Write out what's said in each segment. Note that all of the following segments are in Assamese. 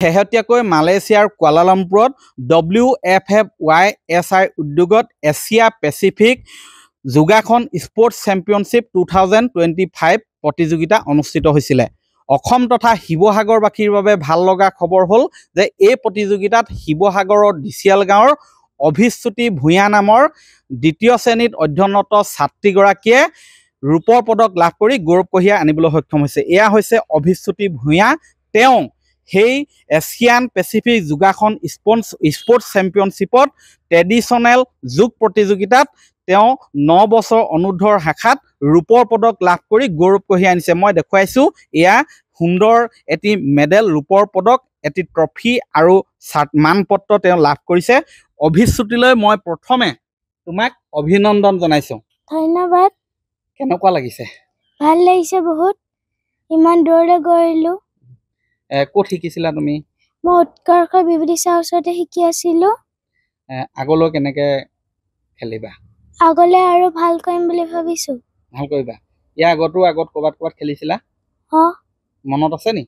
শেহতীয়াকৈ মালয়েছিয়াৰ কুৱালালামপুৰত WFFYSI উদ্যোগত এছিয়া পেচিফিক যোগাসন স্পৰ্টছ চেম্পিয়নশ্বিপ 2025 প্ৰতিযোগিতা অনুষ্ঠিত হৈছিল। অসম তথা শিৱসাগৰবাসীৰ বাবে ভাল লগা খবৰ হ'ল যে এই প্ৰতিযোগিতাত শিৱসাগৰৰ দিচিয়াল গাঁৱৰ অভিশ্ৰুতি ভূঞা নামৰ দ্বিতীয় শ্ৰেণীত অধ্যয়নৰত ছাত্ৰীগৰাকীয়ে ৰূপৰ পদক লাভ কৰি গৌৰৱ কঢ়িয়াই আনিবলৈ সক্ষম হৈছে। এয়া হৈছে অভিশ্ৰুতি ভূঞা। তেওঁ সেই এছিয়ান পেচিফিক যোগাসন স্পৰ্টছ চেম্পিয়নশ্বিপত ট্ৰেডিশ্যনেল যোগ প্ৰতিযোগিতাত তেওঁ 9 বছৰ অনুৰ্ধৰ শাখাত ৰূপৰ পদক লাভ কৰি গৌৰৱ কঢ়িয়াই আনিছে। মই দেখুৱাইছোঁ, এয়া সুন্দৰ এটি মেডেল, ৰূপৰ পদক, এটি ট্ৰফি আৰু মানপত্ৰ তেওঁ লাভ কৰিছে। অভিশ্ৰুতিলৈ মই প্ৰথমে তোমাক অভিনন্দন জনাইছোঁ। ধন্যবাদ। কেনেকুৱা লাগিছে? ভাল লাগিছে বহুত। ইমান দূৰলৈ গৈলোঁ। ক'ত শিকিছিলা তুমি? মই উৎকৰ্ষ বিভূতি ছাৰৰ ওচৰতে শিকি আছিলোঁ। আগলৈ কেনেকৈ খেলিবা? আগলৈ আৰু ভাল কৰিম বুলি ভাবিছোঁ। ভাল কৰিবা। ইয়াৰ আগত ক'ৰবাত খেলিছিলা? মনত আছে নি?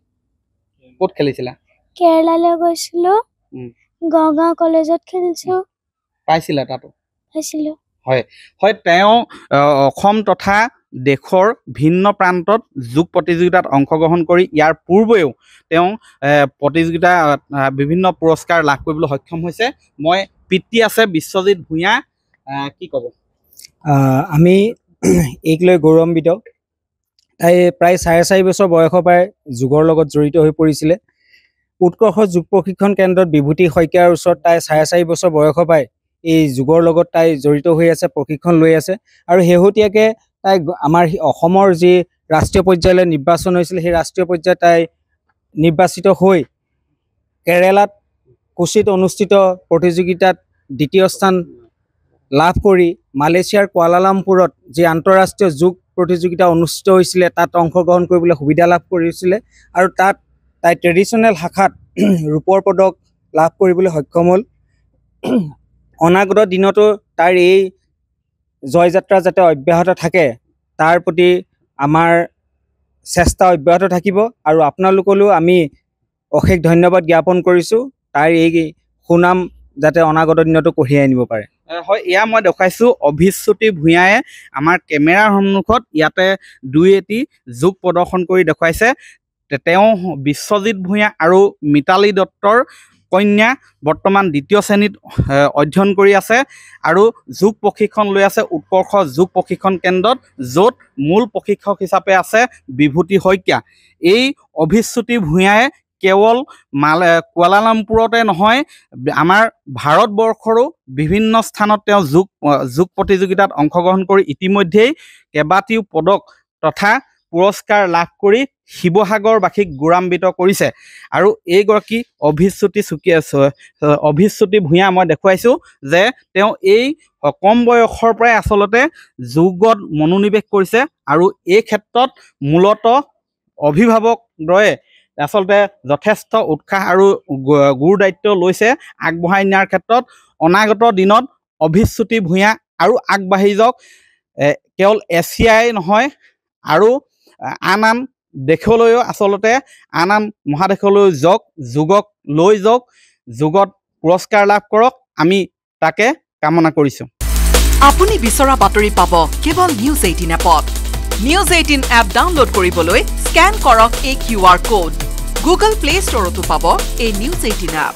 ক'ত খেলিছিলা? কেৰেলালৈ গৈছিলোঁ, গড়গাঁও কলেজত খেলিছোঁ। পাইছিলা তাতো? পাইছিলোঁ। হয়, তেওঁ অসম তথা দেশৰ ভিন্ন প্ৰান্তত যোগ প্ৰতিযোগিতাত অংশগ্ৰহণ কৰি ইয়াৰ পূৰ্বেও তেওঁ প্ৰতিযোগিতা বিভিন্ন পুৰস্কাৰ লাভ কৰিবলৈ সক্ষম হৈছে। মই পিতৃ আছে বিশ্বজিৎ ভূঞা, কি ক'ব? আমি এইক লৈ গৌৰৱান্বিত। তাই প্ৰায় 4.5 বছৰ বয়সৰ পৰাই যোগৰ লগত জড়িত হৈ পৰিছিলে। উৎকৰ্ষ যোগ প্ৰশিক্ষণ কেন্দ্ৰত বিভূতি শইকীয়াৰ ওচৰত তাই 4.5 বছৰ বয়সৰ পৰাই এই যোগৰ লগত তাই জড়িত হৈ আছে, প্ৰশিক্ষণ লৈ আছে। আৰু শেহতীয়াকৈ তাই আমাৰ অসমৰ যি ৰাষ্ট্ৰীয় পৰ্যায়লৈ নিৰ্বাচন হৈছিল, সেই ৰাষ্ট্ৰীয় পৰ্যায়ত তাই নিৰ্বাচিত হৈ কেৰেলাত কোচিত অনুষ্ঠিত প্ৰতিযোগিতাত দ্বিতীয় স্থান লাভ কৰি মালয়েছিয়াৰ কুৱালালামপুৰত যি আন্তঃৰাষ্ট্ৰীয় যোগ প্ৰতিযোগিতা অনুষ্ঠিত হৈছিলে তাত অংশগ্ৰহণ কৰিবলৈ সুবিধা লাভ কৰিছিলে। আৰু তাত তাই ট্ৰেডিশ্যনেল শাখাত ৰূপৰ পদক লাভ কৰিবলৈ সক্ষম হ'ল। অনাগত দিনতো তাৰ এই জয়যাত্ৰা যাতে অব্যাহত থাকে তাৰ প্ৰতি আমাৰ চেষ্টা অব্যাহত থাকিব। আৰু আপোনালোকলৈও আমি অশেষ ধন্যবাদ জ্ঞাপন কৰিছোঁ, তাৰ এই সুনাম যাতে অনাগত দিনতো কঢ়িয়াই আনিব পাৰে। হয়, এয়া মই দেখুৱাইছোঁ অভিশ্ৰুতি ভূঞাই আমাৰ কেমেৰাৰ সন্মুখত ইয়াতে দুই এটি যোগ প্ৰদৰ্শন কৰি দেখুৱাইছে। তেওঁ বিশ্বজিৎ ভূঞা আৰু মিতালী দত্তৰ কন্যা, বৰ্তমান দ্বিতীয় শ্ৰেণীত অধ্যয়ন কৰি আছে আৰু যোগ প্ৰশিক্ষণ লৈ আছে উৎকৰ্ষ যোগ প্ৰশিক্ষণ কেন্দ্ৰত, য'ত মূল প্ৰশিক্ষক হিচাপে আছে বিভূতি শইকীয়া। এই অভিশ্ৰুতি ভূঞাই কেৱল কুৱালালামপুৰতে নহয়, আমাৰ ভাৰতবৰ্ষৰো বিভিন্ন স্থানত তেওঁ যোগ প্ৰতিযোগিতাত অংশগ্ৰহণ কৰি ইতিমধ্যেই কেইবাটিও পদক তথা পুৰস্কাৰ লাভ কৰি শিৱসাগৰবাসীক গৌৰৱান্বিত কৰিছে। আৰু এইগৰাকী অভিশ্ৰুতি ভূঞা মই দেখুৱাইছোঁ যে তেওঁ এই কম বয়সৰ পৰাই আচলতে যোগত মনোনিৱেশ কৰিছে আৰু এই ক্ষেত্ৰত মূলতঃ অভিভাৱকদ্বয়ে আচলতে যথেষ্ট উৎসাহ আৰু গুৰু দায়িত্ব লৈছে আগবঢ়াই নিয়াৰ ক্ষেত্ৰত। অনাগত দিনত অভিশ্ৰুতি ভূঞা আৰু আগবাঢ়ি যাওক, কেৱল এছিয়াই নহয় আৰু আন দেশলৈও আচলতে আন মহাদেশলৈ যাওক, যোগক লৈ যাওক, যোগত পুৰস্কাৰ লাভ কৰক, আমি তাকে কামনা কৰিছোঁ। আপুনি বিচৰা বাতৰি পাব কেৱল নিউজ 18 এপত। নিউজ 18 এপ ডাউনলোড কৰিবলৈ স্কেন কৰক এই QR কোড। গুগল প্লে ষ্টৰতো পাব এই নিউজ 18 এপ।